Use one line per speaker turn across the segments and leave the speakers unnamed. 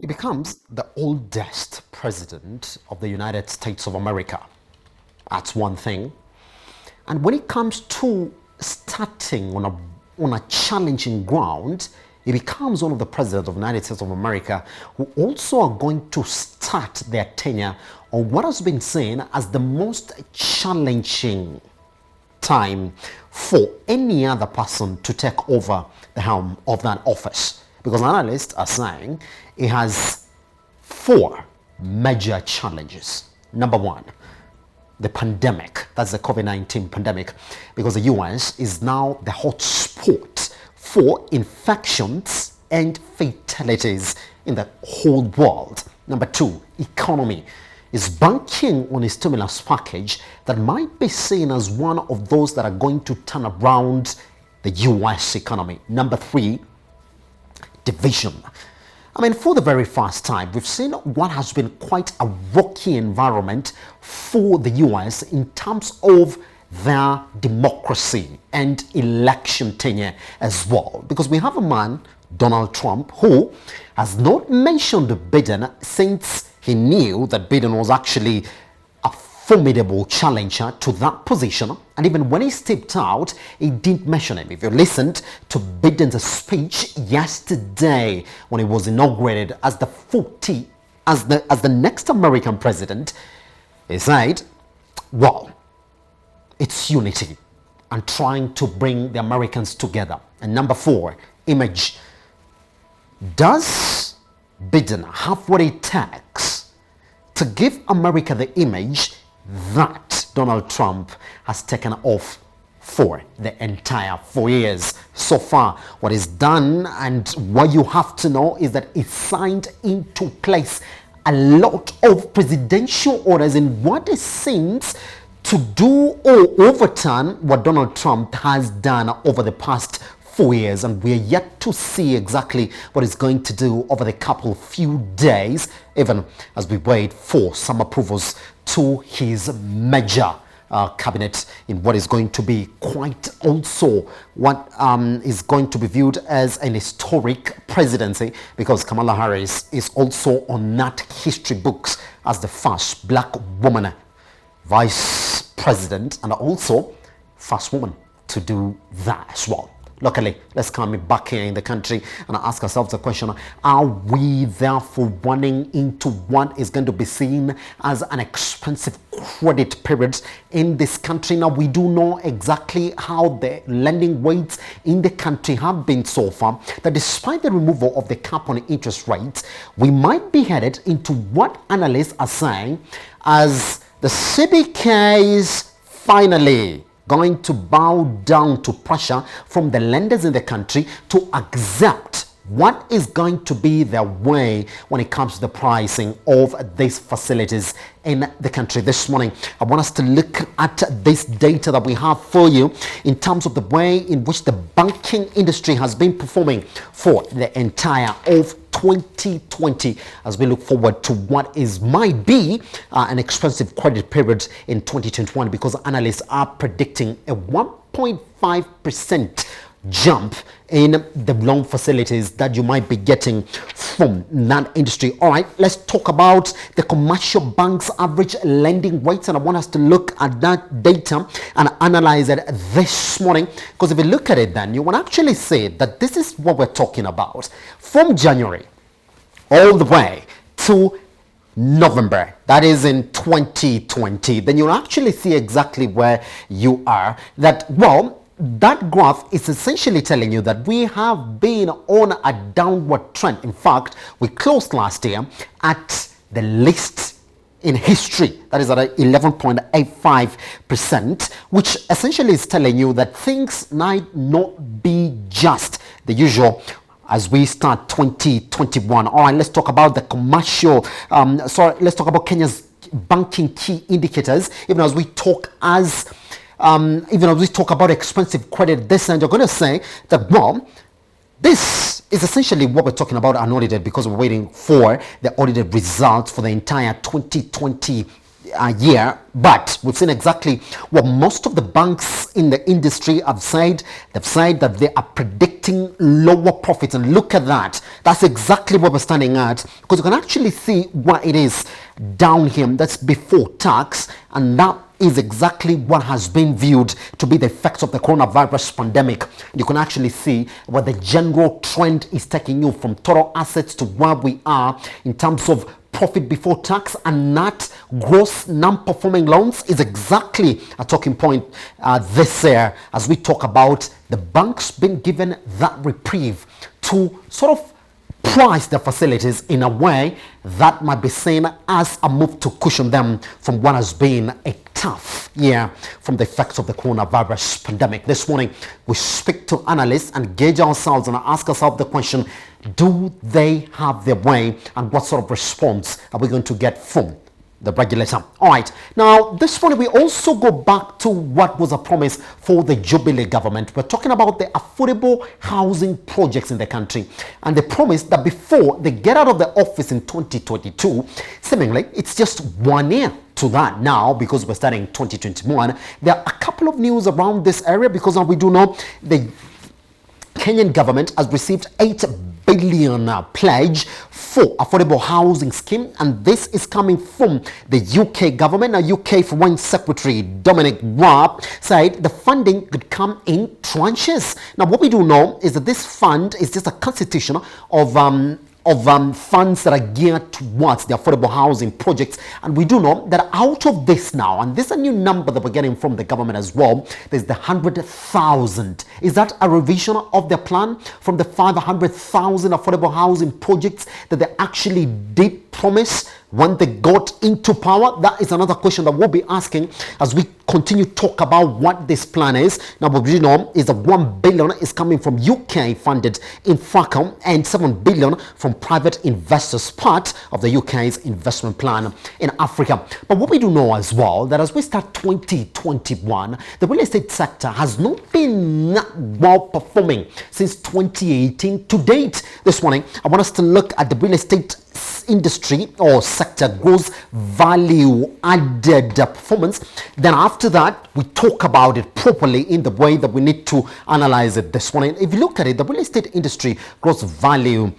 He becomes the oldest president of the United States of America. That's one thing. And when it comes to starting on a challenging ground, he becomes one of the presidents of the United States of America who also are going to start their tenure on what has been seen as the most challenging time for any other person to take over the helm of that office. Because analysts are saying it has 4 major challenges. Number 1, the pandemic. That's the COVID-19 pandemic, because the US is now the hot spot for infections and fatalities in the whole world. Number 2, economy. Is banking on a stimulus package that might be seen as one of those that are going to turn around the US economy. Number 3, division. I mean, for the very first time, we've seen what has been quite a rocky environment for the US in terms of their democracy and election tenure as well. Because we have a man, Donald Trump, who has not mentioned Biden since he knew that Biden was actually a formidable challenger to that position. And even when he stepped out, he didn't mention him. If you listened to Biden's speech yesterday when he was inaugurated as the next American president, he said, well, it's unity and trying to bring the Americans together. And number 4, image. Does Biden have what it takes to give America the image that Donald Trump has taken off for the entire 4 years so far? What is done and what you have to know is that it signed into place a lot of presidential orders in what it seems to do or overturn what Donald Trump has done over the past 4 years, and we are yet to see exactly what he's going to do over the few days, even as we wait for some approvals to his major cabinet in what is going to be quite also what is going to be viewed as an historic presidency, because Kamala Harris is also on that history books as the first black woman vice president and also first woman to do that as well. Locally, let's come back here in the country and ask ourselves the question, are we therefore running into what is going to be seen as an expensive credit period in this country? Now, we do know exactly how the lending rates in the country have been so far, that despite the removal of the cap on interest rates, we might be headed into what analysts are saying as the CBKs finally going to bow down to pressure from the lenders in the country to accept what is going to be their way when it comes to the pricing of these facilities in the country. This morning, I want us to look at this data that we have for you in terms of the way in which the banking industry has been performing for the entire of 2020 as we look forward to what might be an expensive credit period in 2021, because analysts are predicting a 1.5% jump in the loan facilities that you might be getting from that industry. All right, let's talk about the commercial bank's average lending rates, and I want us to look at that data and analyze it this morning, because if you look at it, then you will actually see that this is what we're talking about from January all the way to November, that is in 2020. Then you'll actually see exactly where you are. That graph is essentially telling you that we have been on a downward trend. In fact, we closed last year at the least in history, that is at 11.85%, which essentially is telling you that things might not be just the usual as we start 2021. All right, let's talk about the commercial, let's talk about Kenya's banking key indicators, even as we talk about expensive credit this end. You're going to say that, well, this is essentially what we're talking about unaudited, because we're waiting for the audited results for the entire 2020 year, but we've seen exactly what most of the banks in the industry have said. They've said that they are predicting lower profits, and look at that. That's exactly what we're standing at, because you can actually see what it is down here. That's before tax, and that is exactly what has been viewed to be the effects of the coronavirus pandemic. You can actually see what the general trend is taking you from total assets to where we are in terms of profit before tax, and that gross non-performing loans is exactly a talking point this year, as we talk about the banks being given that reprieve to sort of price their facilities in a way that might be seen as a move to cushion them from what has been a tough year from the effects of the coronavirus pandemic. This morning, we speak to analysts and gauge ourselves and ask ourselves the question, do they have their way, and what sort of response are we going to get from the regulator? All right, now this morning we also go back to what was a promise for the Jubilee government. We're talking about the affordable housing projects in the country, and they promised that before they get out of the office in 2022, seemingly it's just 1 year to that now, because we're starting 2021. There are a couple of news around this area, because we do know the Kenyan government has received 8 billion pledge for affordable housing scheme, and this is coming from the UK government. Now, UK Foreign Secretary Dominic Raab said the funding could come in tranches. Now, what we do know is that this fund is just a constitution of funds that are geared towards the affordable housing projects, and we do know that out of this now, and this is a new number that we're getting from the government as well, there's the 100,000. Is that a revision of their plan from the 500,000 affordable housing projects that they actually did promise when they got into power? That is another question that we'll be asking as we continue to talk about what this plan is. Now, what we know is that 1 billion is coming from UK funded Infracom and 7 billion from private investors, part of the UK's investment plan in Africa. But what we do know as well, that as we start 2021, the real estate sector has not been that well performing since 2018 to date. This morning, I want us to look at the real estate industry or sector gross value added performance. Then after that, we talk about it properly in the way that we need to analyze it this morning. If you look at it, the real estate industry gross value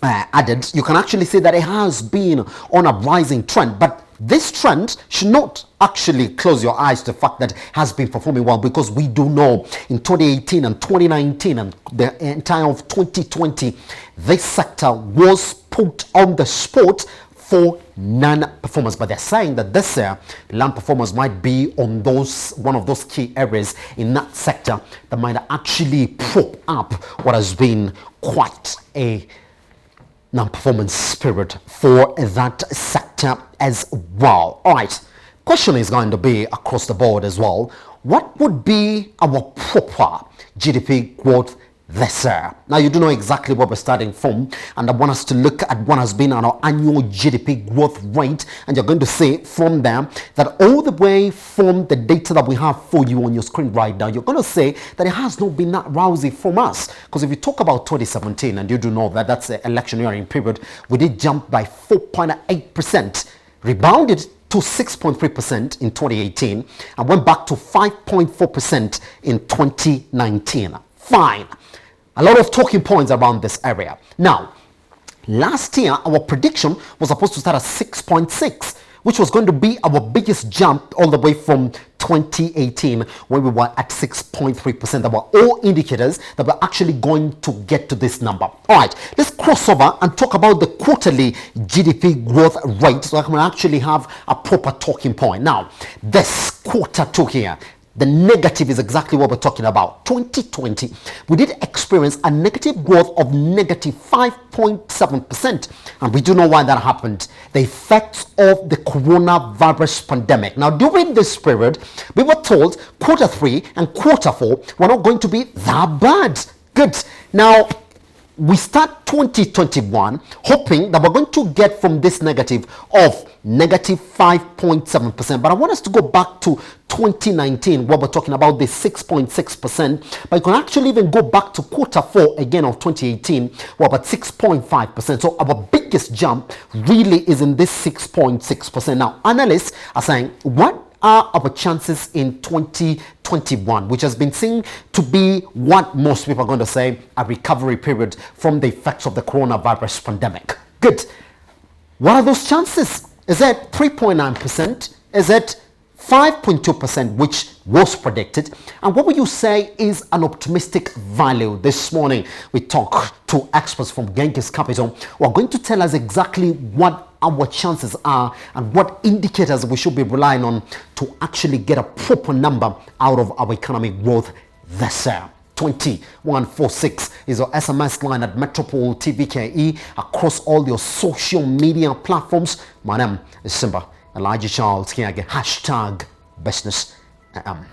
added, you can actually see that it has been on a rising trend, but this trend should not actually close your eyes to the fact that it has been performing well, because we do know in 2018 and 2019 and the entire of 2020, this sector was put on the spot for non-performance. But they're saying that this year, non-performance might be on one of those key areas in that sector that might actually prop up what has been quite a non-performance period for that sector as well. All right, question is going to be across the board as well. What would be our proper GDP growth this year? Now, you do know exactly where we're starting from, and I want us to look at what has been our annual GDP growth rate, and you're going to see from there that all the way from the data that we have for you on your screen right now, you're going to say that it has not been that rousy from us, because if you talk about 2017, and you do know that that's the electioneering period, we did jump by 4.8%, rebounded to 6.3% in 2018, and went back to 5.4% in 2019. Fine. A lot of talking points around this area. Now, last year, our prediction was supposed to start at 6.6, which was going to be our biggest jump all the way from 2018, when we were at 6.3%. There were all indicators that we're actually going to get to this number. All right, let's cross over and talk about the quarterly GDP growth rate, so I can actually have a proper talking point. Now, this quarter two here, the negative is exactly what we're talking about. 2020, we did experience a negative growth of negative 5.7%. And we do know why that happened. The effects of the coronavirus pandemic. Now, during this period, we were told quarter 3 and quarter 4 were not going to be that bad. Good. Now, we start 2021 hoping that we're going to get from this negative of negative 5.7%. But I want us to go back to 2019, where we're talking about the 6.6%, but you can actually even go back to quarter 4 again of 2018, we're about 6.5%. So our biggest jump really is in this 6.6%. Now, analysts are saying, what are our chances in 2021, which has been seen to be what most people are going to say a recovery period from the effects of the coronavirus pandemic? Good. What are those chances? Is it 3.9%? Is it 5.2%, which was predicted? And what would you say is an optimistic value? This morning, we talk to experts from Genghis Capital who are going to tell us exactly what our chances are and what indicators we should be relying on to actually get a proper number out of our economic growth this year. 2146 is our SMS line at Metropole TVKE across all your social media platforms. My name is Simba Elijah Charles Kiage, #BusinessAM.